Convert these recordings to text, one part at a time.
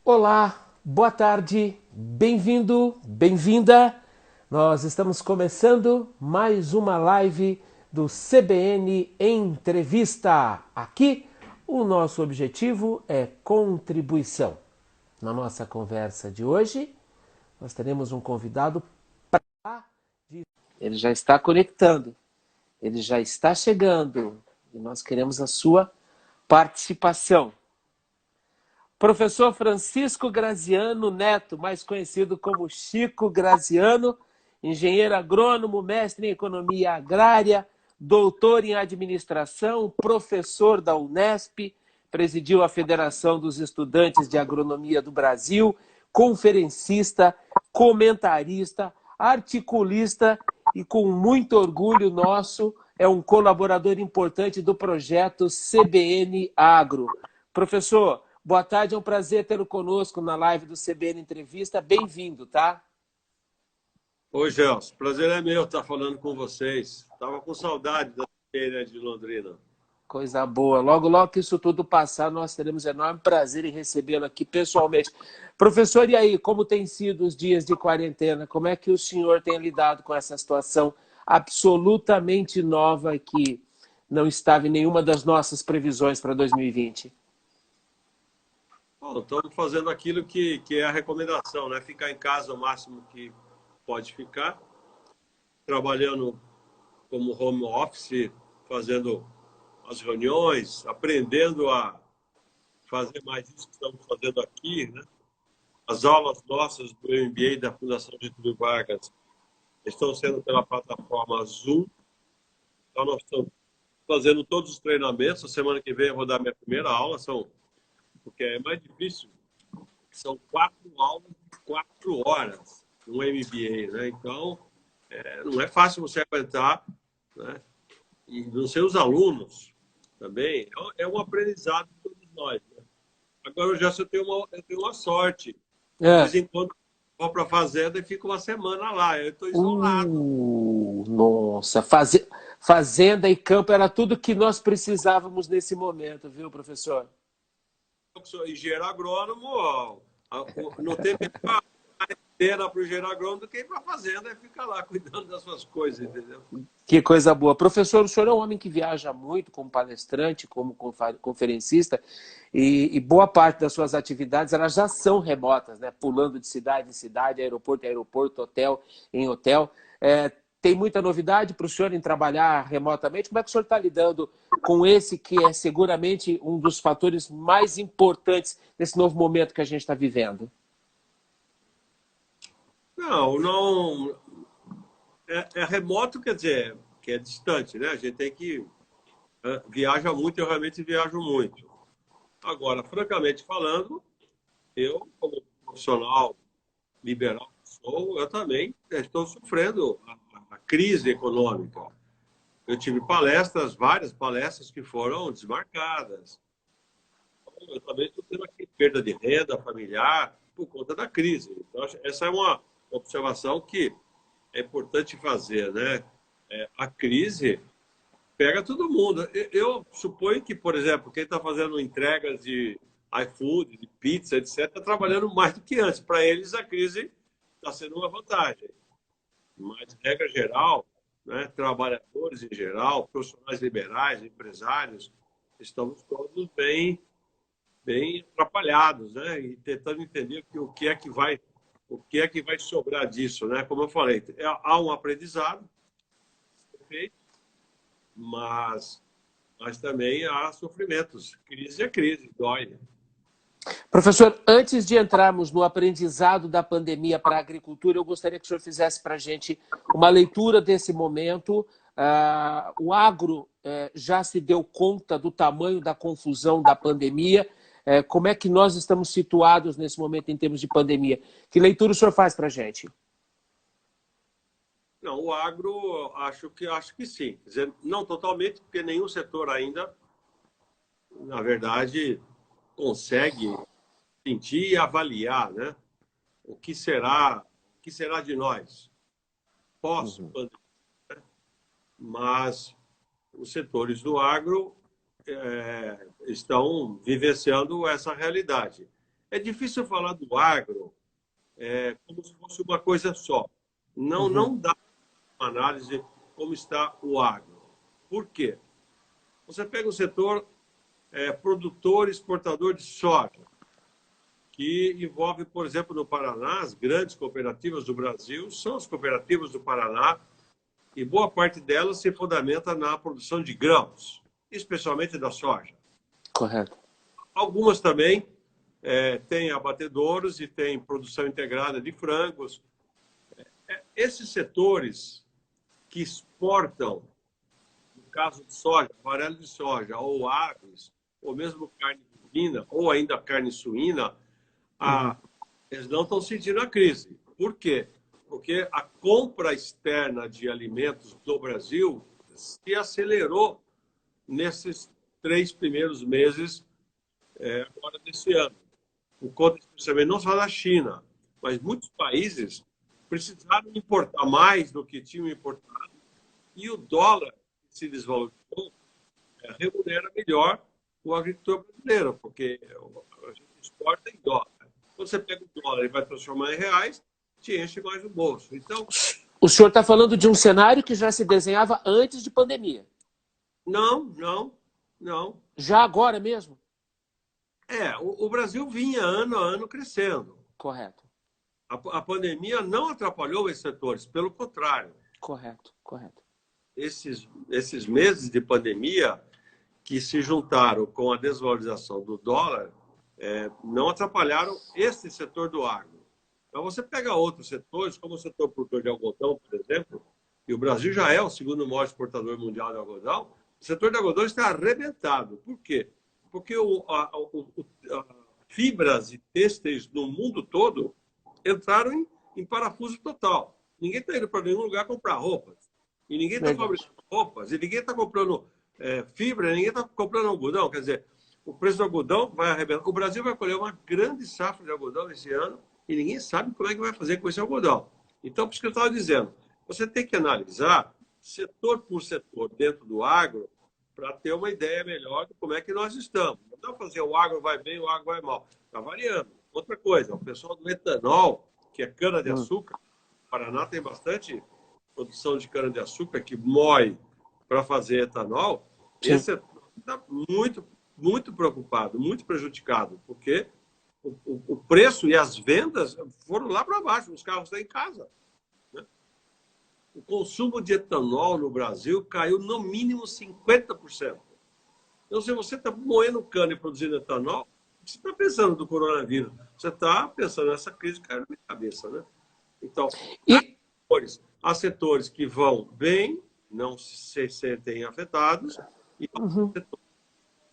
Olá, boa tarde, bem-vindo, bem-vinda. Nós estamos começando mais uma live do CBN Entrevista. Aqui, o nosso objetivo é contribuição. Na nossa conversa de hoje, nós teremos um convidado. Ele já está conectando, ele já está chegando e nós queremos a sua participação. Professor Francisco Graziano Neto, mais conhecido como Chico Graziano, engenheiro agrônomo, mestre em economia agrária, doutor em administração, professor da Unesp, presidiu a Federação dos Estudantes de Agronomia do Brasil, conferencista, comentarista, articulista e, com muito orgulho nosso, é um colaborador importante do projeto CBN Agro. Professor, boa tarde, é um prazer tê-lo conosco na live do CBN Entrevista. Bem-vindo, tá? Oi, Gelson. Prazer é meu estar falando com vocês. Estava com saudade da feira de Londrina. Coisa boa. Logo, logo que isso tudo passar, nós teremos enorme prazer em recebê-lo aqui pessoalmente. Professor, e aí, como tem sido os dias de quarentena? Como é que o senhor tem lidado com essa situação absolutamente nova que não estava em nenhuma das nossas previsões para 2020? Bom, estamos fazendo aquilo que é a recomendação, né? Ficar em casa o máximo que pode ficar, trabalhando como home office, fazendo as reuniões, aprendendo a fazer mais isso que estamos fazendo aqui, né? As aulas nossas do MBA da Fundação Getúlio Vargas estão sendo pela plataforma Zoom. Então, nós estamos fazendo todos os treinamentos. A semana que vem eu vou dar minha primeira aula, porque é mais difícil. São 4 aulas de 4 horas no MBA, né? Então, não é fácil você aguentar, né? E não ser os alunos também. É um aprendizado de todos nós, né? Agora, eu tenho uma sorte. De É. vez em quando, eu vou para a fazenda e fico uma semana lá. Eu estou isolado. Nossa, fazenda e campo era tudo que nós precisávamos nesse momento, viu, professor? Eu que sou engenheiro agrônomo, ó, não tem melhor pena para o engenheiro agrônomo do que ir para a fazenda e ficar lá cuidando das suas coisas, entendeu? Que coisa boa. Professor, o senhor é um homem que viaja muito como palestrante, como conferencista, e boa parte das suas atividades elas já são remotas, né? Pulando de cidade em cidade, aeroporto em aeroporto, hotel em hotel. Tem muita novidade para o senhor em trabalhar remotamente? Como é que o senhor está lidando com esse que é seguramente um dos fatores mais importantes nesse novo momento que a gente está vivendo? Não, não. É remoto, quer dizer, que é distante, né? A gente tem que. Viaja muito, eu realmente viajo muito. Agora, francamente falando, eu, como profissional liberal que sou, eu também estou sofrendo a crise econômica. Eu tive palestras, várias palestras que foram desmarcadas. Eu também estou tendo aqui perda de renda familiar por conta da crise. Então, essa é uma observação que é importante fazer, né? A crise pega todo mundo. Eu suponho que, por exemplo, quem está fazendo entregas de iFood, de pizza, etc., está trabalhando mais do que antes. Para eles, a crise está sendo uma vantagem. Mas, regra geral, né, trabalhadores em geral, profissionais liberais, empresários, estamos todos bem atrapalhados, né? E tentando entender o que é que vai sobrar disso, né? Como eu falei, há um aprendizado feito, mas também há sofrimentos. Crise é crise, dói, né? Professor, antes de entrarmos no aprendizado da pandemia para a agricultura, eu gostaria que o senhor fizesse para a gente uma leitura desse momento. O agro já se deu conta do tamanho da confusão da pandemia. Como é que nós estamos situados nesse momento em termos de pandemia? Que leitura o senhor faz para a gente? Não, o agro, acho que sim. Quer dizer, não totalmente, porque nenhum setor ainda, na verdade, consegue sentir e avaliar, né? O que será de nós Uhum. pós-pandemia. Mas os setores do agro estão vivenciando essa realidade. É difícil falar do agro como se fosse uma coisa só. Não dá uma análise como está o agro. Por quê? Você pega o setor produtor e exportador de soja, que envolve, por exemplo, no Paraná, as grandes cooperativas do Brasil são as cooperativas do Paraná, e boa parte delas se fundamenta na produção de grãos, especialmente da soja. Correto. Algumas também têm abatedouros e têm produção integrada de frangos. Esses setores que exportam, no caso de soja, farelo de soja, ou aves, ou mesmo carne bovina, ou ainda carne suína, eles não estão sentindo a crise. Por quê? Porque a compra externa de alimentos do Brasil se acelerou nesses 3 primeiros meses agora desse ano. Por conta, especialmente, não só da China, mas muitos países precisaram importar mais do que tinham importado, e o dólar que se desvalorizou remunera melhor o agricultor brasileiro, porque a gente exporta em dólar. Quando você pega o dólar e vai transformar em reais, te enche mais o bolso. Então, o senhor está falando de um cenário que já se desenhava antes de pandemia? Não. Já agora mesmo? O Brasil vinha ano a ano crescendo. Correto. A pandemia não atrapalhou esses setores, pelo contrário. Correto. Esses meses de pandemia que se juntaram com a desvalorização do dólar não atrapalharam esse setor do agro. Então, você pega outros setores, como o setor produtor de algodão, por exemplo, e o Brasil já é o segundo maior exportador mundial de algodão, o setor de algodão está arrebentado. Por quê? Porque fibras e têxteis no mundo todo entraram em parafuso total. Ninguém está indo para nenhum lugar comprar roupas. E ninguém está fabricando roupas. E ninguém está comprando fibra, ninguém está comprando algodão. Quer dizer, o preço do algodão vai arrebentar. O Brasil vai colher uma grande safra de algodão esse ano e ninguém sabe como é que vai fazer com esse algodão. Então, por isso que eu estava dizendo, você tem que analisar setor por setor dentro do agro para ter uma ideia melhor de como é que nós estamos. Não dá para fazer o agro vai bem, o agro vai mal. Está variando. Outra coisa, o pessoal do etanol, que é cana-de-açúcar, o Paraná tem bastante produção de cana-de-açúcar que moe para fazer etanol. Sim. Esse está muito preocupado, muito prejudicado, porque o preço e as vendas foram lá para baixo, os carros estão em casa. Né? O consumo de etanol no Brasil caiu no mínimo 50%. Então, se você está moendo cana e produzindo etanol, você está pensando do coronavírus, você está pensando nessa crise que caiu na minha cabeça. Né? Então, há setores que vão bem, não se sentem afetados, e há setores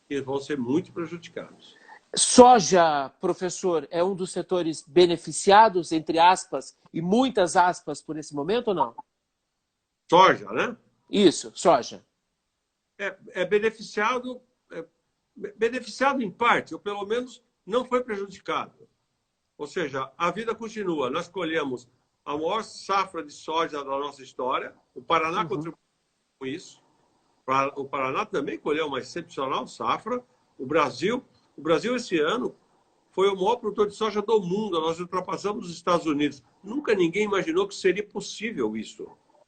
que vão ser muito prejudicados. Soja, professor, é um dos setores beneficiados, entre aspas, e muitas aspas, por esse momento ou não? Soja, né? Isso, soja. Beneficiado em parte, ou pelo menos não foi prejudicado. Ou seja, a vida continua. Nós colhemos a maior safra de soja da nossa história. O Paraná contribuiu com isso. O Paraná também colheu uma excepcional safra. O Brasil, esse ano, foi o maior produtor de soja do mundo. Nós ultrapassamos os Estados Unidos. Nunca ninguém imaginou que seria possível isso.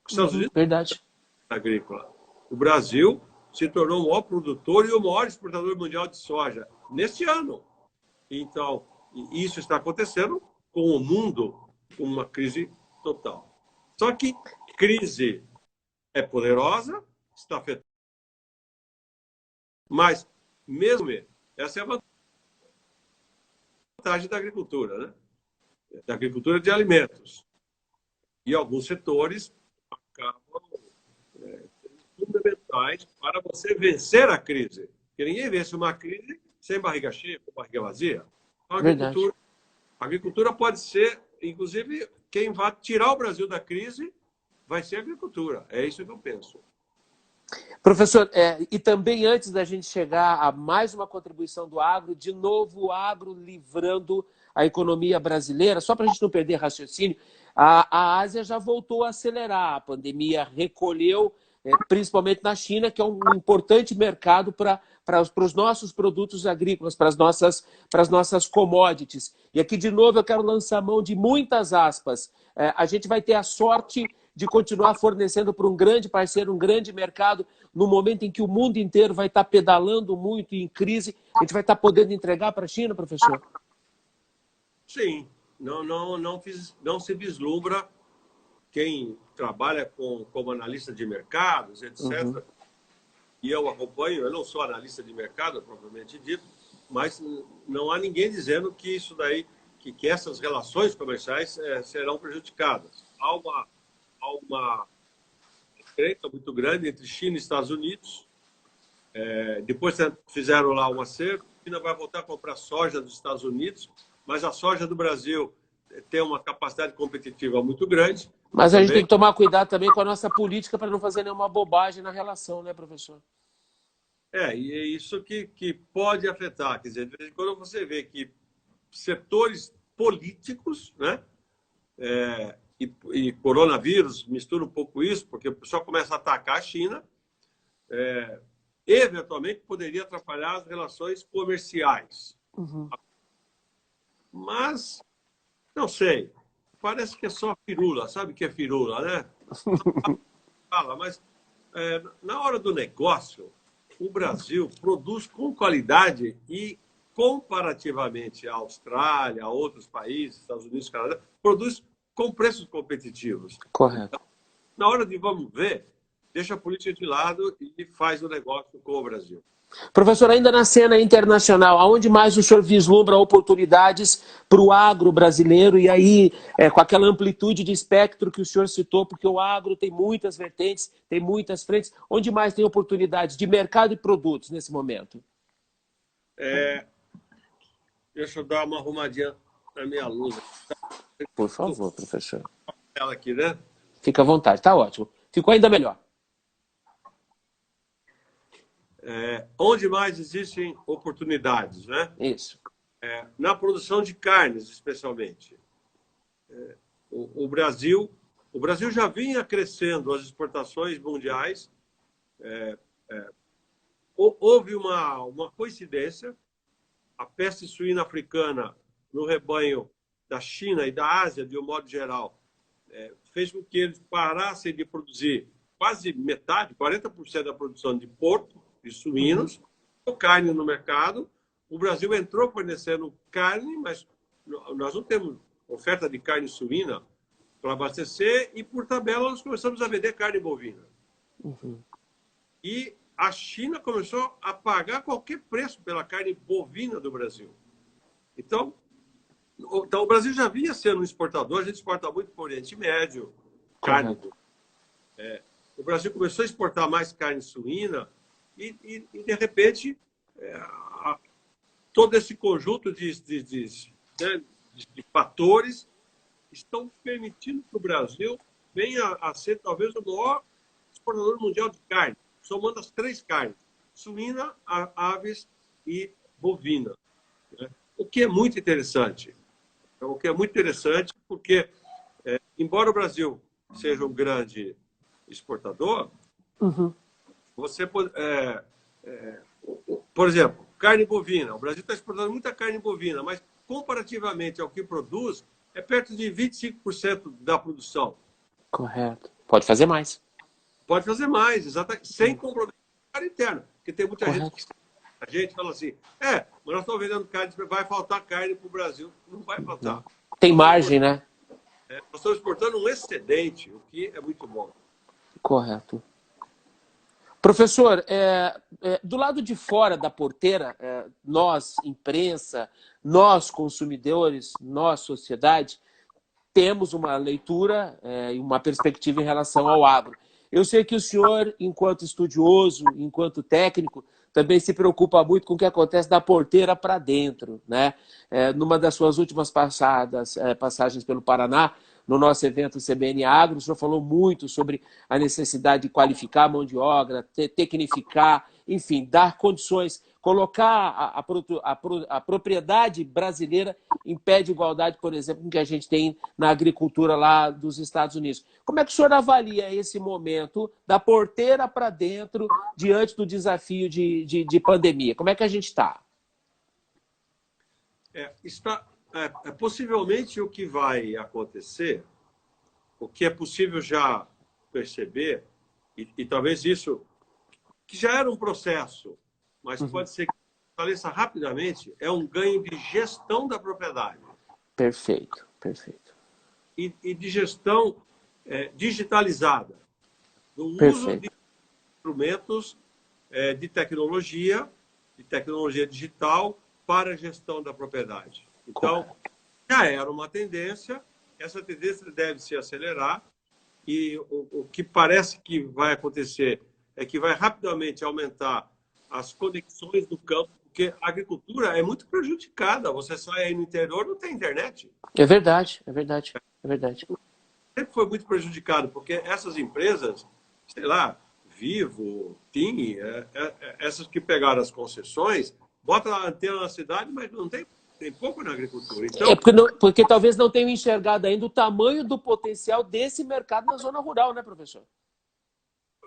Os Estados Unidos, verdade. Agrícola. O Brasil se tornou o maior produtor e o maior exportador mundial de soja neste ano. Então, isso está acontecendo com o mundo, com uma crise total. Só que crise é poderosa, está afetando. Mas, mesmo essa é a vantagem da agricultura, né? Da agricultura de alimentos. E alguns setores acabam fundamentais para você vencer a crise. Porque ninguém vence uma crise sem barriga cheia, com barriga vazia. Então, a agricultura pode ser, inclusive, quem vai tirar o Brasil da crise vai ser a agricultura. É isso que eu penso. Professor, e também antes da gente chegar a mais uma contribuição do agro, de novo o agro livrando a economia brasileira, só para a gente não perder raciocínio, a Ásia já voltou a acelerar, a pandemia recolheu principalmente na China, que é um importante mercado para os nossos produtos agrícolas, para as nossas commodities. E aqui, de novo, eu quero lançar mão de muitas aspas. A gente vai ter a sorte de continuar fornecendo para um grande parceiro, um grande mercado, no momento em que o mundo inteiro vai estar pedalando muito em crise, a gente vai estar podendo entregar para a China, professor? Sim, não se vislumbra quem trabalha como analista de mercados, etc. Uhum. E eu acompanho, eu não sou analista de mercado, propriamente dito, mas não há ninguém dizendo que isso daí, que essas relações comerciais serão prejudicadas. Há uma treta muito grande entre China e Estados Unidos. Depois fizeram lá um acerto, a China vai voltar a comprar soja dos Estados Unidos, mas a soja do Brasil tem uma capacidade competitiva muito grande. Mas a gente tem que tomar cuidado também com a nossa política para não fazer nenhuma bobagem na relação, né, professor? E é isso que pode afetar. Quer dizer, de vez em quando você vê que setores políticos, né, e coronavírus mistura um pouco isso, porque o pessoal começa a atacar a China, eventualmente poderia atrapalhar as relações comerciais. Uhum. Mas, não sei, parece que é só firula, sabe o que é firula, né? Fala, mas na hora do negócio, o Brasil produz com qualidade e, comparativamente à Austrália, a outros países, Estados Unidos, Canadá, produz com preços competitivos. Correto. Na hora de vamos ver, deixa a política de lado e faz o negócio com o Brasil. Professor, ainda na cena internacional, aonde mais o senhor vislumbra oportunidades para o agro brasileiro? E aí, com aquela amplitude de espectro que o senhor citou, porque o agro tem muitas vertentes, tem muitas frentes, onde mais tem oportunidades de mercado e produtos nesse momento? Deixa eu dar uma arrumadinha na minha luz. Por favor, professor. Ela aqui, né? Fica à vontade, tá ótimo. Ficou ainda melhor. Onde mais existem oportunidades, né? Isso. Na produção de carnes, especialmente. O Brasil já vinha crescendo as exportações mundiais. Houve uma coincidência. A peste suína africana no rebanho da China e da Ásia, de um modo geral, fez com que eles parassem de produzir quase metade, 40% da produção de porco, de suínos, carne no mercado. O Brasil entrou fornecendo carne, mas nós não temos oferta de carne suína para abastecer e, por tabela, nós começamos a vender carne bovina. Uhum. E a China começou a pagar qualquer preço pela carne bovina do Brasil. Então o Brasil já vinha sendo um exportador, a gente exporta muito para o Oriente Médio, carne. O Brasil começou a exportar mais carne suína e de repente, todo esse conjunto de fatores estão permitindo que o Brasil venha a ser talvez o maior exportador mundial de carne, somando as três carnes, suína, aves e bovina. Né? O que é muito interessante. O que é muito interessante porque, embora o Brasil seja um grande exportador, você pode... por exemplo, carne bovina. O Brasil está exportando muita carne bovina, mas comparativamente ao que produz, é perto de 25% da produção. Correto. Pode fazer mais. Pode fazer mais, exatamente, sem comprometer a carne interna. Porque tem muita gente que fala assim, mas nós estamos vendendo carne, vai faltar carne para o Brasil. Não vai faltar. Tem margem, né? Nós estamos exportando um excedente, o que é muito bom. Correto. Professor, do lado de fora da porteira, nós, imprensa, nós, consumidores, nós, sociedade, temos uma leitura e uma perspectiva em relação ao agro. Eu sei que o senhor, enquanto estudioso, enquanto técnico, também se preocupa muito com o que acontece da porteira para dentro, né? Numa das suas últimas passagens pelo Paraná, no nosso evento CBN Agro, o senhor falou muito sobre a necessidade de qualificar a mão de obra, tecnificar enfim, dar condições, colocar a propriedade brasileira em pé de igualdade, por exemplo, que a gente tem na agricultura lá dos Estados Unidos. Como é que o senhor avalia esse momento da porteira para dentro diante do desafio de pandemia? Como é que a gente está? Possivelmente o que vai acontecer, o que é possível já perceber, e talvez isso, que já era um processo, mas pode ser que fortaleça rapidamente, é um ganho de gestão da propriedade. Perfeito, perfeito. E de gestão digitalizada, do uso de instrumentos de tecnologia digital para a gestão da propriedade. Então, já era uma tendência, essa tendência deve se acelerar, e o que parece que vai acontecer é que vai rapidamente aumentar as conexões do campo, porque a agricultura é muito prejudicada. Você sai aí no interior, não tem internet. É verdade, é verdade, é verdade. Sempre foi muito prejudicado, porque essas empresas, sei lá, Vivo, TIM, essas que pegaram as concessões, botam a antena na cidade, mas não tem pouco na agricultura. Então, porque talvez não tenham enxergado ainda o tamanho do potencial desse mercado na zona rural, né, professor?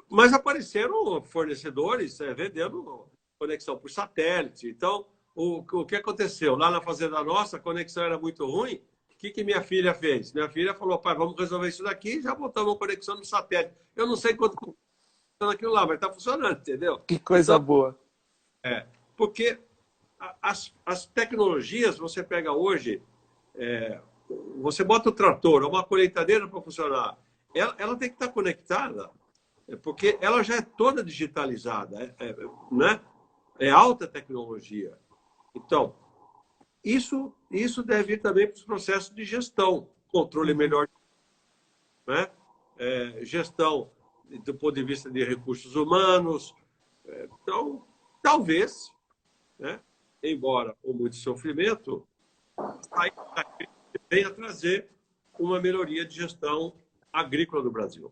Mas apareceram fornecedores vendendo conexão por satélite. Então, o que aconteceu? Lá na fazenda nossa, a conexão era muito ruim. O que minha filha fez? Minha filha falou, pai, vamos resolver isso daqui, e já botamos uma conexão no satélite. Eu não sei quanto funciona aquilo lá, mas está funcionando, entendeu? Que coisa boa. Porque as tecnologias, você pega hoje, você bota o trator, uma colheitadeira para funcionar, ela tem que estar conectada, porque ela já é toda digitalizada, né? É alta tecnologia. Então, isso deve ir também para os processos de gestão, controle melhor, né? Gestão do ponto de vista de recursos humanos. Então, talvez, né, embora com muito sofrimento, venha trazer uma melhoria de gestão agrícola do Brasil.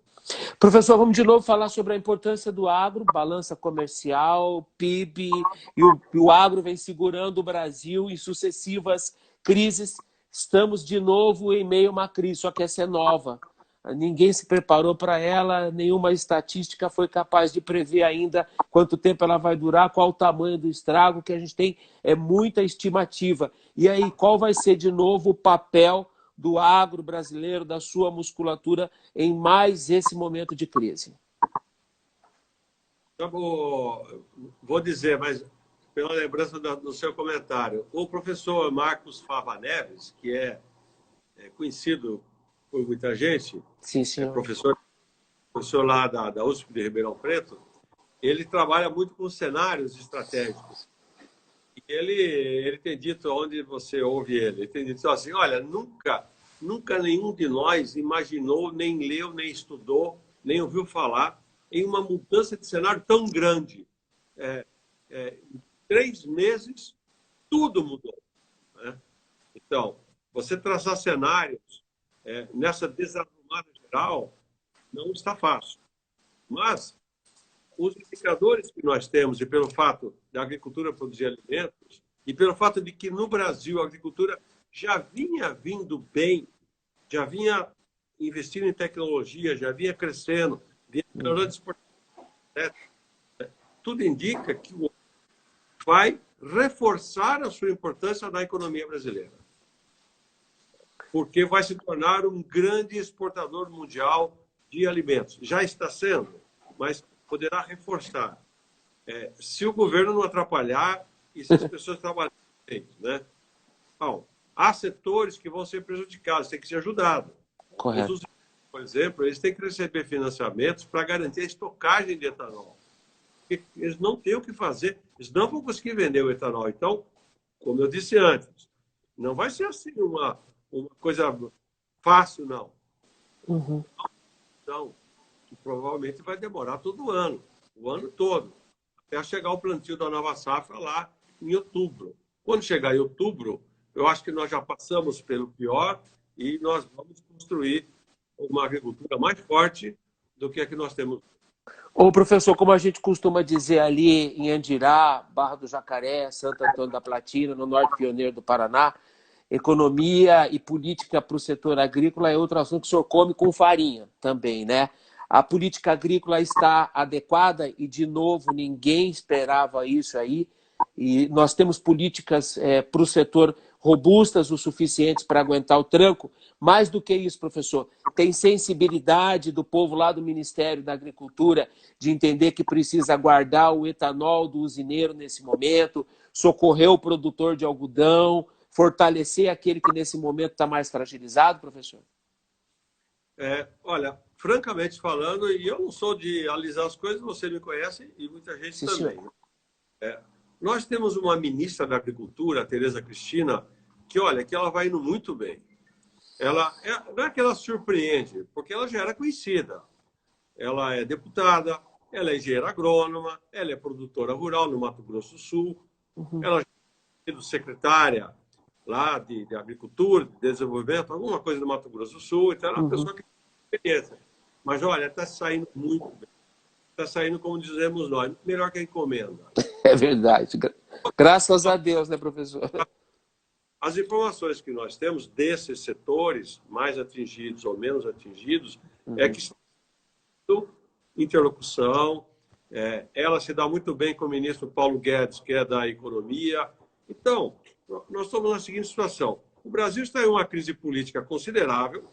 Professor, vamos de novo falar sobre a importância do agro, balança comercial, PIB, e o agro vem segurando o Brasil em sucessivas crises. Estamos de novo em meio a uma crise, só que essa é nova. Ninguém se preparou para ela, nenhuma estatística foi capaz de prever ainda quanto tempo ela vai durar, qual o tamanho do estrago, que a gente tem muita estimativa. E aí, qual vai ser de novo o papel do agro brasileiro, da sua musculatura, em mais esse momento de crise? Eu vou dizer, mas pela lembrança do seu comentário, o professor Marcos Fava Neves, que é conhecido por muita gente, sim, senhor. Professor lá da USP de Ribeirão Preto, ele trabalha muito com cenários estratégicos. E ele tem dito, onde você ouve ele tem dito assim, olha, nunca nenhum de nós imaginou, nem leu, nem estudou, nem ouviu falar em uma mudança de cenário tão grande. Em 3 meses, tudo mudou, né? Então, você traçar cenários nessa desarrumada geral não está fácil. Mas os indicadores que nós temos, e pelo fato da agricultura produzir alimentos, e pelo fato de que no Brasil a agricultura já vinha vindo bem, já vinha investindo em tecnologia, já vinha crescendo, vinha melhorando exportação, tudo indica que vai reforçar a sua importância na economia brasileira. Porque vai se tornar um grande exportador mundial de alimentos. Já está sendo, mas poderá reforçar. Se o governo não atrapalhar e se as pessoas trabalharem, né? Bom, há setores que vão ser prejudicados, tem que ser ajudado. Correto. Os, por exemplo, eles têm que receber financiamentos para garantir a estocagem de etanol. Porque eles não têm o que fazer, eles não vão conseguir vender o etanol. Então, como eu disse antes, não vai ser assim uma coisa fácil, não. Então, que provavelmente vai demorar todo ano, o ano todo, até chegar o plantio da nova safra lá em outubro. Quando chegar em outubro, eu acho que nós já passamos pelo pior e nós vamos construir uma agricultura mais forte do que a que nós temos. Ô, professor, como a gente costuma dizer ali em Andirá, Barra do Jacaré, Santo Antônio da Platina, no Norte Pioneiro do Paraná, economia e política para o setor agrícola é outro assunto que o senhor come com farinha também, né? A política agrícola está adequada e, de novo, ninguém esperava isso aí. E nós temos políticas para o setor robustas o suficientes para aguentar o tranco. Mais do que isso, professor, tem sensibilidade do povo lá do Ministério da Agricultura de entender que precisa guardar o etanol do usineiro nesse momento, socorrer o produtor de algodão, fortalecer aquele que nesse momento está mais fragilizado, professor? Olha, francamente falando, e eu não sou de alisar as coisas, você me conhece e muita gente Sim, também. senhor. Nós temos uma ministra da Agricultura, a Tereza Cristina, que olha, que ela vai indo muito bem. Não é que ela surpreende, porque ela já era conhecida. Ela é deputada, ela é engenheira agrônoma, ela é produtora rural no Mato Grosso do Sul, ela já é sido secretária lá de Agricultura, de Desenvolvimento, alguma coisa do Mato Grosso do Sul, então ela é uma pessoa que tem experiência. Mas olha, está saindo muito bem. Está saindo, como dizemos nós, melhor que a encomenda. É verdade. Graças a Deus, né, professor? As informações que nós temos desses setores, mais atingidos ou menos atingidos, é que interlocução, ela se dá muito bem com o ministro Paulo Guedes, que é da Economia. Então, nós estamos na seguinte situação. O Brasil está em uma crise política considerável,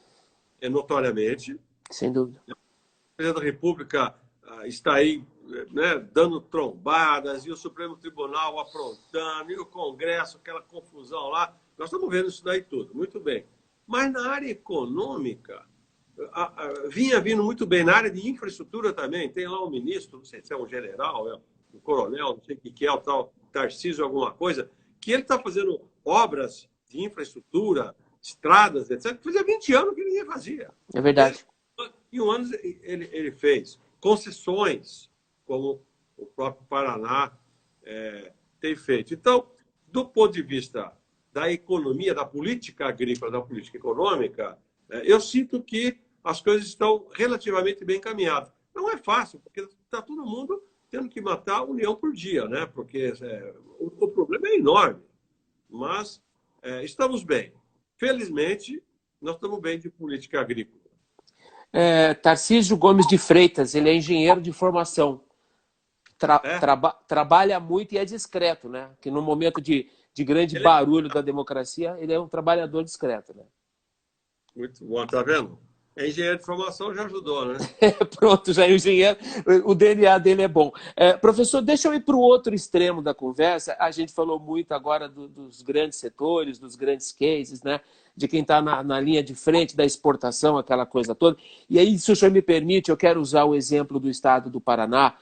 notoriamente. Sem dúvida. O presidente da República está aí, né, dando trombadas, e o Supremo Tribunal aprontando, e o Congresso, aquela confusão lá. Nós estamos vendo isso daí tudo, muito bem. Mas na área econômica, vinha vindo muito bem. Na área de infraestrutura também, tem lá um ministro, não sei se é um general, um coronel, não sei o que é, o tal Tarcísio alguma coisa, que ele está fazendo obras de infraestrutura, estradas, etc., fazia 20 anos que ninguém fazia. É verdade. Em um ano ele fez concessões, como o próprio Paraná tem feito. Então, do ponto de vista da economia, da política agrícola, da política econômica, eu sinto que as coisas estão relativamente bem encaminhadas. Não é fácil, porque está todo mundo tendo que matar um leão por dia, né? Porque o problema é enorme. Mas estamos bem. Felizmente, nós estamos bem de política agrícola. Tarcísio Gomes de Freitas, ele é engenheiro de formação. Trabalha muito e é discreto, né? Que no momento de grande barulho da democracia, ele é um trabalhador discreto, né? Muito bom, tá vendo? Engenheiro de formação já ajudou, né? Pronto, já é engenheiro, o DNA dele é bom. Professor, deixa eu ir para o outro extremo da conversa. A gente falou muito agora dos grandes setores, dos grandes cases, né? De quem está na linha de frente da exportação, aquela coisa toda. E aí, se o senhor me permite, eu quero usar o exemplo do estado do Paraná.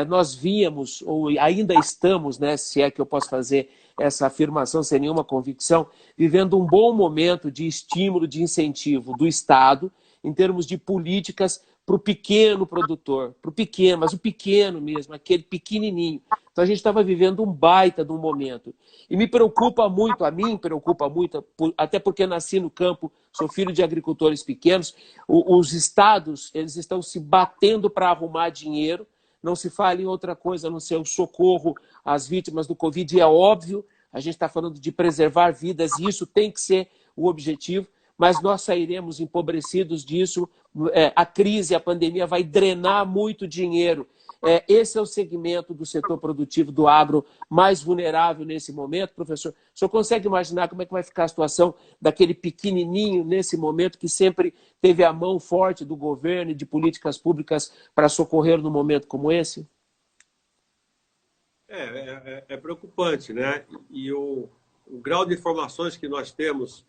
Nós víamos, ou ainda estamos, né, se é que eu posso fazer essa afirmação sem nenhuma convicção, vivendo um bom momento de estímulo, de incentivo do Estado, em termos de políticas para o pequeno produtor, para o pequeno, mas o pequeno mesmo, aquele pequenininho. Então a gente estava vivendo um baita de um momento. E me preocupa muito, a mim preocupa muito, até porque nasci no campo, sou filho de agricultores pequenos, os estados eles estão se batendo para arrumar dinheiro, não se fala em outra coisa a não ser o socorro às vítimas do Covid, e é óbvio, a gente está falando de preservar vidas, e isso tem que ser o objetivo, mas nós sairemos empobrecidos disso. A crise, a pandemia vai drenar muito dinheiro. Esse é o segmento do setor produtivo do agro mais vulnerável nesse momento, professor. O senhor consegue imaginar como é que vai ficar a situação daquele pequenininho nesse momento que sempre teve a mão forte do governo e de políticas públicas para socorrer num momento como esse? É preocupante, né? E o grau de informações que nós temos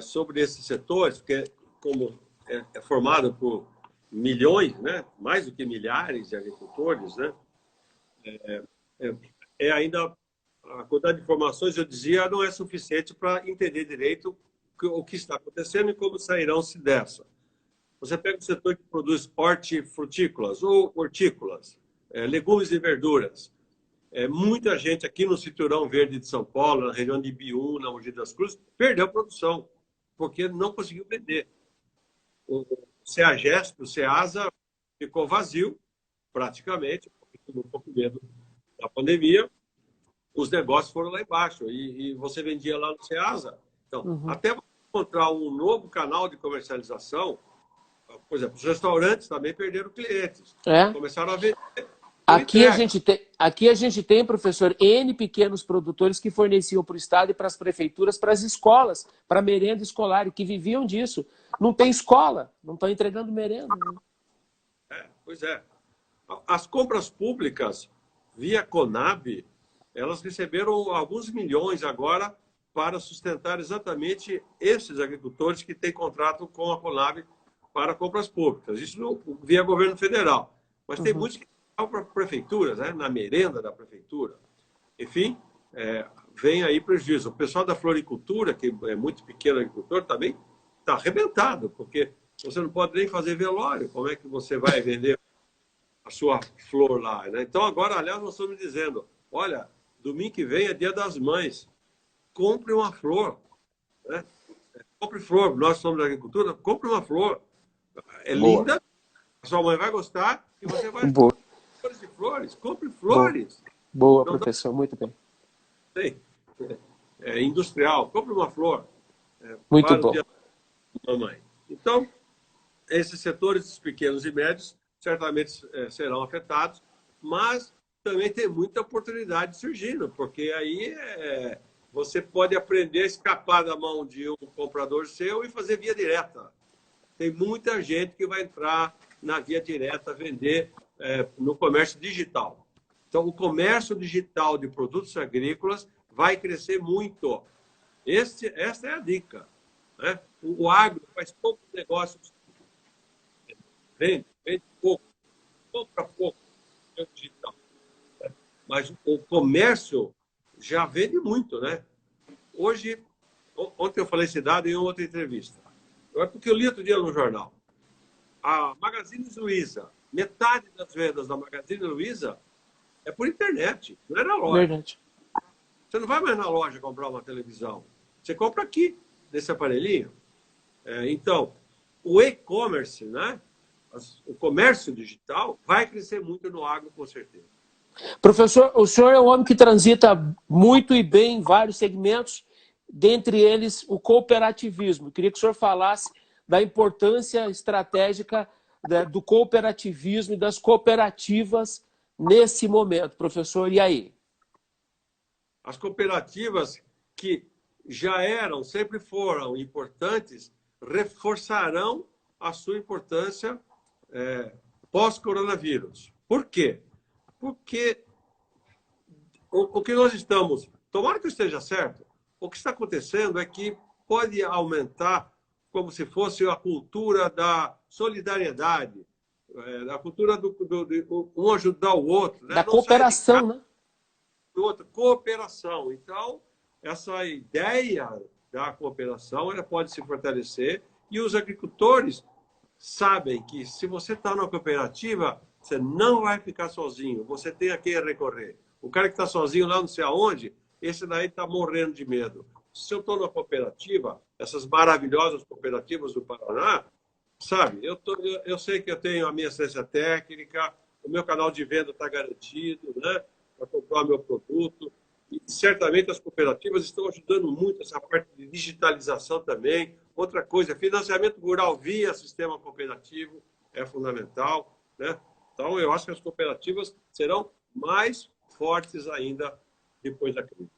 sobre esses setores, porque como é formado por milhões, né? Mais do que milhares de agricultores, né? Ainda a quantidade de informações, eu dizia, não é suficiente para entender direito o que está acontecendo e como sairão-se dessa. Você pega o setor que produz hortifrutícolas ou hortícolas, legumes e verduras. Muita gente aqui no Cinturão Verde de São Paulo, na região de Ibiúna, Mogi das Cruzes, perdeu a produção, porque não conseguiu vender. O CEAGESP, o CEASA, ficou vazio, praticamente, porque todo mundo ficou com medo da pandemia, os negócios foram lá embaixo. E você vendia lá no Ceasa. Então, até você encontrar um novo canal de comercialização, por exemplo, os restaurantes também perderam clientes. É. Começaram a vender. Aqui a gente tem, professor, N pequenos produtores que forneciam para o Estado e para as prefeituras, para as escolas, para a merenda escolar, e que viviam disso. Não tem escola, não estão entregando merenda. Né? Pois é. As compras públicas, via Conab, elas receberam alguns milhões agora para sustentar exatamente esses agricultores que têm contrato com a Conab para compras públicas. Isso via governo federal. Mas tem muitos que para prefeituras, né? Na merenda da prefeitura. Enfim, vem aí prejuízo. O pessoal da floricultura, que é muito pequeno agricultor, também está arrebentado, porque você não pode nem fazer velório. Como é que você vai vender a sua flor lá? Né? Então, agora, aliás, nós estamos dizendo, olha, domingo que vem é Dia das Mães. Compre uma flor. Né? Compre flor. Nós somos da agricultura, compre uma flor. É linda, a sua mãe vai gostar e você vai... Boa. Flores de flores, compre flores. Boa, professor, muito bem. Sei. É industrial, compre uma flor. Muito para bom. O dia da mamãe. Então, esses setores pequenos e médios certamente serão afetados, mas também tem muita oportunidade surgindo, porque aí você pode aprender a escapar da mão de um comprador seu e fazer via direta. Tem muita gente que vai entrar na via direta, vender no comércio digital. Então, o comércio digital de produtos agrícolas vai crescer muito. Essa é a dica. Né? O agro faz poucos negócios. Vende pouco, compra pouco no digital. Né? Mas o comércio já vende muito. Né? Hoje, ontem eu falei esse dado em outra entrevista. Porque eu li outro dia no jornal. A Magazine Luiza, metade das vendas da Magazine Luiza é por internet, não é na loja. Verdade. Você não vai mais na loja comprar uma televisão. Você compra aqui, nesse aparelhinho. Então, o e-commerce, né? O comércio digital vai crescer muito no agro, com certeza. Professor, o senhor é um homem que transita muito e bem em vários segmentos, dentre eles o cooperativismo. Eu queria que o senhor falasse da importância estratégica do cooperativismo e das cooperativas nesse momento, professor. E aí? As cooperativas que já eram, sempre foram importantes, reforçarão a sua importância pós-coronavírus. Por quê? Porque o que nós estamos... Tomara que esteja certo. O que está acontecendo é que pode aumentar como se fosse a cultura da solidariedade, a cultura de um ajudar o outro. Né? Da cooperação, né? Outra, cooperação. Então, essa ideia da cooperação ela pode se fortalecer e os agricultores sabem que se você está numa cooperativa, você não vai ficar sozinho, você tem a quem recorrer. O cara que está sozinho lá não sei aonde, esse daí está morrendo de medo. Se eu estou numa cooperativa, essas maravilhosas cooperativas do Paraná, sabe, eu sei que eu tenho a minha assistência técnica, o meu canal de venda está garantido, né, para comprar o meu produto. E certamente as cooperativas estão ajudando muito essa parte de digitalização também. Outra coisa, financiamento rural via sistema cooperativo é fundamental, né? Então, eu acho que as cooperativas serão mais fortes ainda depois da crise.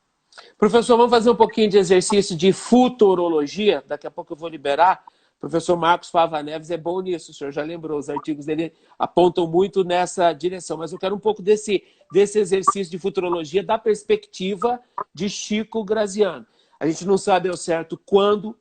Professor, vamos fazer um pouquinho de exercício de futurologia. Daqui a pouco eu vou liberar. O professor Marcos Fava Neves é bom nisso, o senhor já lembrou. Os artigos dele apontam muito nessa direção. Mas eu quero um pouco desse exercício de futurologia da perspectiva de Chico Graziano. A gente não sabe ao certo quando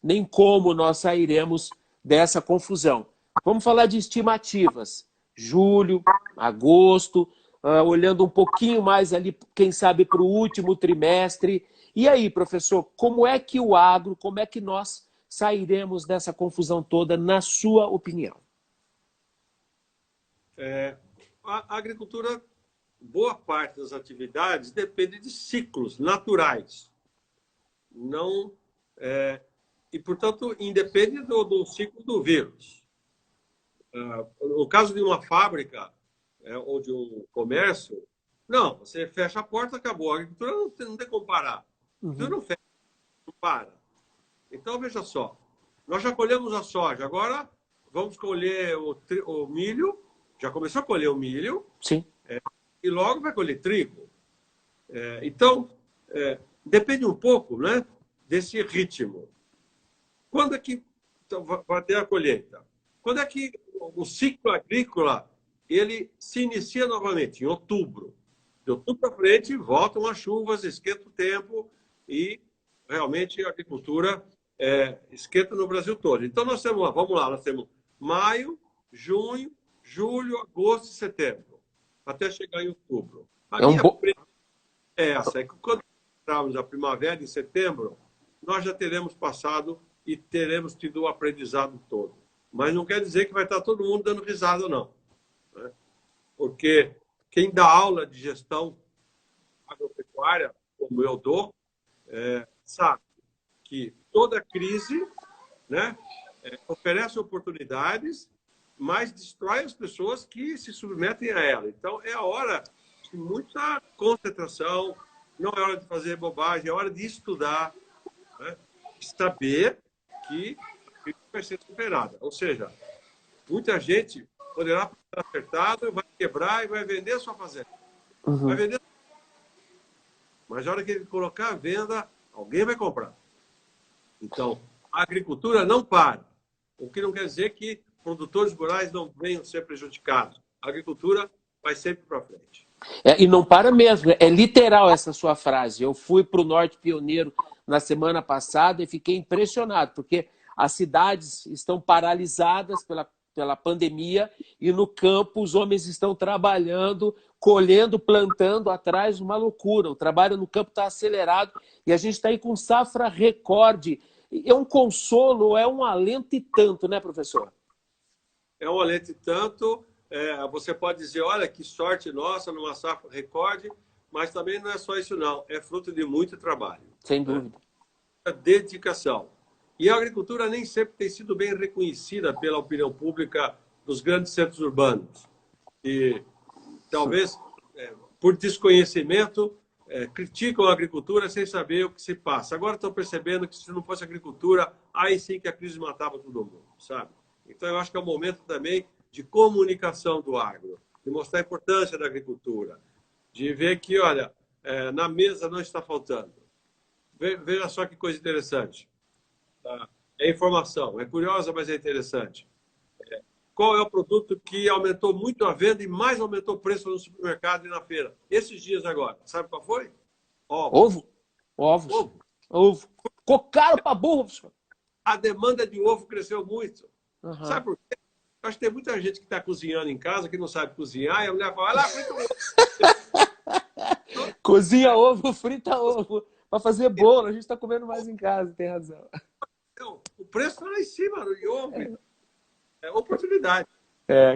nem como nós sairemos dessa confusão. Vamos falar de estimativas. Julho, agosto... olhando um pouquinho mais ali, quem sabe, para o último trimestre. E aí, professor, como é que o agro, como é que nós sairemos dessa confusão toda, na sua opinião? A agricultura, boa parte das atividades depende de ciclos naturais. Não, e, portanto, independe do ciclo do vírus. No caso de uma fábrica, ou de um comércio, não, você fecha a porta, acabou. A agricultura não tem como parar. A agricultura não fecha, não para. Então, veja só, nós já colhemos a soja, agora vamos colher o milho, já começou a colher o milho, Sim. E logo vai colher trigo. Então, depende um pouco, né, desse ritmo. Quando é que vai ter a colheita? Quando é que o ciclo agrícola ele se inicia novamente? Em outubro. De outubro para frente, voltam as chuvas, esquenta o tempo e realmente a agricultura esquenta no Brasil todo. Então, nós temos, vamos lá, nós temos maio, junho, julho, agosto e setembro, até chegar em outubro. A minha previsão é essa, é que quando entrarmos a primavera, em setembro, nós já teremos passado e teremos tido o aprendizado todo. Mas não quer dizer que vai estar todo mundo dando risada, não. Né? Porque quem dá aula de gestão agropecuária, como eu dou, sabe que toda crise, né, oferece oportunidades, mas destrói as pessoas que se submetem a ela. Então, é a hora de muita concentração, não é hora de fazer bobagem, é hora de estudar, né, de saber que a crise vai ser superada. Ou seja, muita gente poderá estar acertado, vai quebrar e vai vender a sua fazenda. Vai vender. Mas na hora que ele colocar a venda, alguém vai comprar. Então, a agricultura não para. O que não quer dizer que produtores rurais não venham ser prejudicados. A agricultura vai sempre para frente. E não para mesmo, é literal essa sua frase. Eu fui para o Norte Pioneiro na semana passada e fiquei impressionado, porque as cidades estão paralisadas pela pandemia e no campo os homens estão trabalhando, colhendo, plantando atrás, uma loucura. O trabalho no campo está acelerado e a gente está aí com safra recorde. É um consolo, é um alento e tanto, né, professor? É um alento e tanto. Você pode dizer, olha, que sorte nossa numa safra recorde, mas também não é só isso, não. É fruto de muito trabalho. Sem dúvida. Dedicação. E a agricultura nem sempre tem sido bem reconhecida pela opinião pública dos grandes centros urbanos. E talvez, por desconhecimento, criticam a agricultura sem saber o que se passa. Agora estão percebendo que se não fosse agricultura, aí sim que a crise matava todo mundo, sabe? Então, eu acho que é o momento também de comunicação do agro, de mostrar a importância da agricultura, de ver que, olha, na mesa não está faltando. Veja só que coisa interessante. É informação, é curiosa, mas é interessante. Qual é o produto que aumentou muito a venda e mais aumentou o preço no supermercado e na feira? Esses dias agora. Sabe qual foi? Ovo. Ovo. Ficou caro para burro, professor. A demanda de ovo cresceu muito. Uhum. Sabe por quê? Eu acho que tem muita gente que está cozinhando em casa, que não sabe cozinhar, e a mulher fala, vai lá, frita ovo. Cozinha ovo, frita ovo. Para fazer bolo, a gente está comendo mais em casa, tem razão. Então, o preço está lá em cima do ovo. É oportunidade.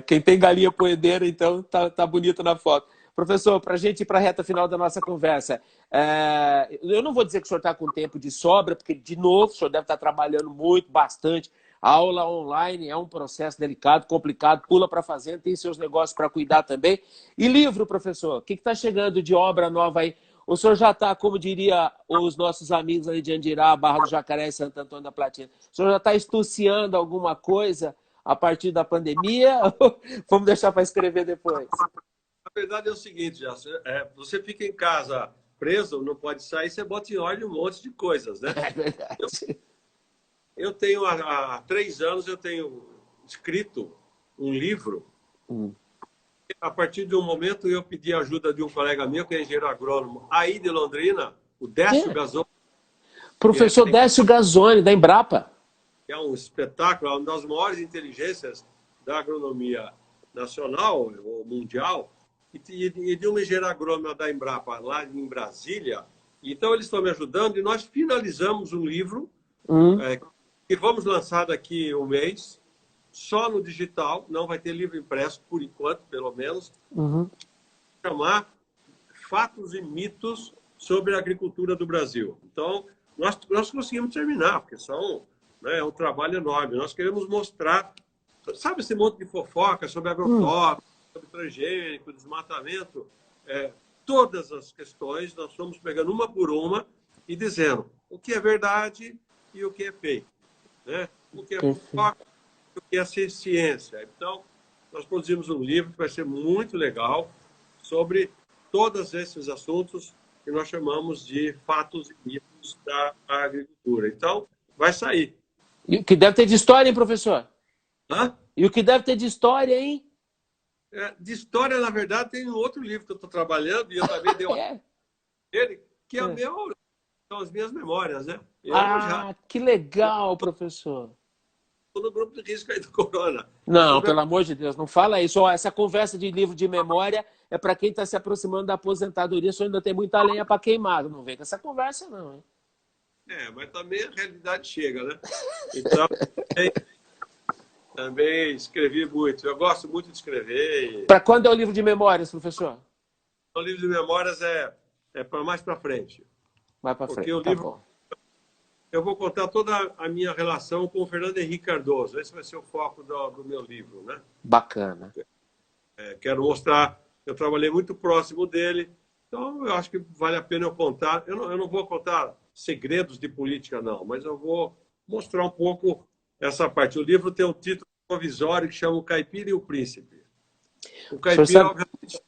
Quem tem galinha poedeira, então, tá bonito na foto. Professor, para a gente ir para a reta final da nossa conversa, eu não vou dizer que o senhor está com tempo de sobra, porque, de novo, o senhor deve estar trabalhando muito, bastante. A aula online é um processo delicado, complicado, pula para a fazenda, tem seus negócios para cuidar também. E livro, professor, o que está chegando de obra nova aí? O senhor já está, como diria os nossos amigos ali de Andirá, Barra do Jacaré e Santo Antônio da Platina, o senhor já está estuciando alguma coisa a partir da pandemia? Vamos deixar para escrever depois? A verdade é o seguinte, você fica em casa preso, não pode sair, você bota em ordem um monte de coisas, né? É verdade. Eu tenho, há 3 anos, eu tenho escrito um livro. A partir de um momento, eu pedi a ajuda de um colega meu, que é engenheiro agrônomo, aí de Londrina, o Décio Gazzoni. Professor Décio Gazzoni, da Embrapa. É um espetáculo, é uma das maiores inteligências da agronomia nacional ou mundial, e de uma engenheira agrônoma da Embrapa, lá em Brasília. Então, eles estão me ajudando e nós finalizamos um livro que vamos lançar daqui um mês, só no digital, não vai ter livro impresso, por enquanto, pelo menos, chamar Fatos e Mitos sobre a Agricultura do Brasil. Então, nós conseguimos terminar, porque é um trabalho enorme. Nós queremos mostrar, sabe esse monte de fofoca sobre agrotóxicos, sobre transgênico, desmatamento, todas as questões nós fomos pegando uma por uma e dizendo o que é verdade e o que é fake, né? O que é fofoca e o que é ciência. Então, nós produzimos um livro que vai ser muito legal sobre todos esses assuntos que nós chamamos de fatos e mitos da agricultura. Então, vai sair. E o que deve ter de história, hein, professor? Hã? E o que deve ter de história, hein? De história, na verdade, tem um outro livro que eu estou trabalhando e eu também dei uma dele, que são as minhas memórias, né? Que legal, professor. Estou no grupo de risco aí do corona. Não, pelo amor de Deus, não fala isso. Ó, essa conversa de livro de memória é para quem está se aproximando da aposentadoria, só ainda tem muita lenha para queimar. Não vem com essa conversa, não, hein? Mas também a realidade chega, né? Então, também escrevi muito. Eu gosto muito de escrever. Para quando é o livro de memórias, professor? O livro de memórias é para mais para frente. Vai para frente, porque o livro, bom. Eu vou contar toda a minha relação com o Fernando Henrique Cardoso. Esse vai ser o foco do meu livro, né? Bacana. Quero mostrar, eu trabalhei muito próximo dele, então eu acho que vale a pena eu contar. Eu não vou contar segredos de política, não, mas eu vou mostrar um pouco essa parte. O livro tem um título provisório que chama O Caipira e o Príncipe. O caipira, obviamente...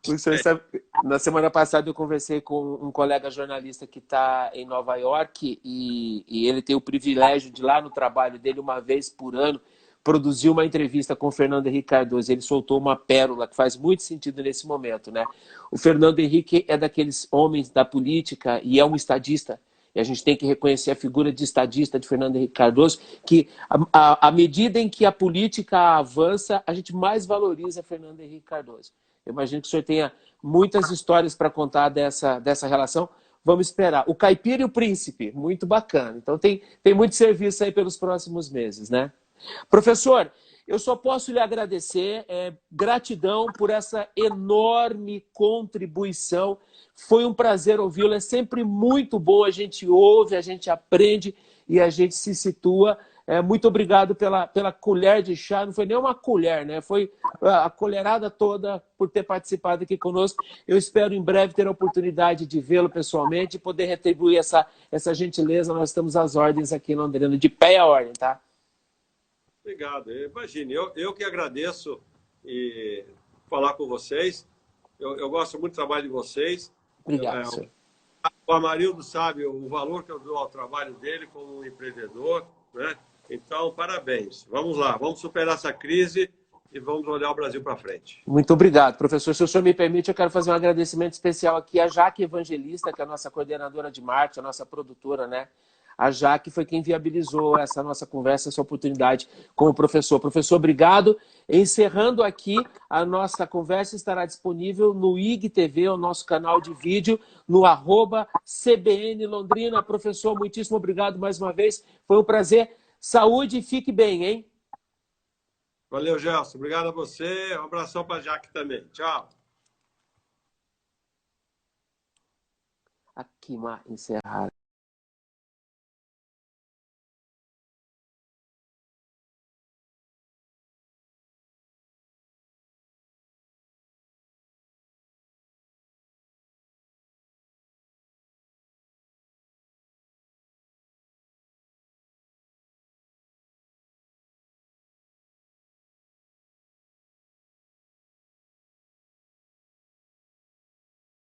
O senhor sabe, na semana passada eu conversei com um colega jornalista que está em Nova York e ele tem o privilégio de lá no trabalho dele, uma vez por ano, produzir uma entrevista com o Fernando Henrique Cardoso. Ele soltou uma pérola que faz muito sentido nesse momento, né? O Fernando Henrique é daqueles homens da política e é um estadista. E a gente tem que reconhecer a figura de estadista de Fernando Henrique Cardoso, que à medida em que a política avança, a gente mais valoriza Fernando Henrique Cardoso. Eu imagino que o senhor tenha muitas histórias para contar dessa relação. Vamos esperar. O Caipira e o Príncipe, muito bacana. Então tem muito serviço aí pelos próximos meses, né? Professor, eu só posso lhe agradecer, gratidão por essa enorme contribuição. Foi um prazer ouvi-lo, é sempre muito bom, a gente ouve, a gente aprende e a gente se situa. Muito obrigado pela colher de chá, não foi nem uma colher, né? Foi a colherada toda por ter participado aqui conosco. Eu espero em breve ter a oportunidade de vê-lo pessoalmente e poder retribuir essa gentileza. Nós estamos às ordens aqui em Londrina, de pé à ordem, tá? Obrigado. Imagine, eu que agradeço falar com vocês. Eu gosto muito do trabalho de vocês. Obrigado, senhor. O Amarildo sabe o valor que eu dou ao trabalho dele como um empreendedor, né? Então, parabéns. Vamos lá, vamos superar essa crise e vamos olhar o Brasil para frente. Muito obrigado, professor. Se o senhor me permite, eu quero fazer um agradecimento especial aqui à Jaque Evangelista, que é a nossa coordenadora de marketing, a nossa produtora, né? A Jaque foi quem viabilizou essa nossa conversa, essa oportunidade com o professor. Professor, obrigado. Encerrando aqui, a nossa conversa estará disponível no IGTV, o nosso canal de vídeo, no @CBN Londrina. Professor, muitíssimo obrigado mais uma vez. Foi um prazer. Saúde e fique bem, hein? Valeu, Gelson. Obrigado a você. Um abração para a Jaque também. Tchau. Aqui, encerrar.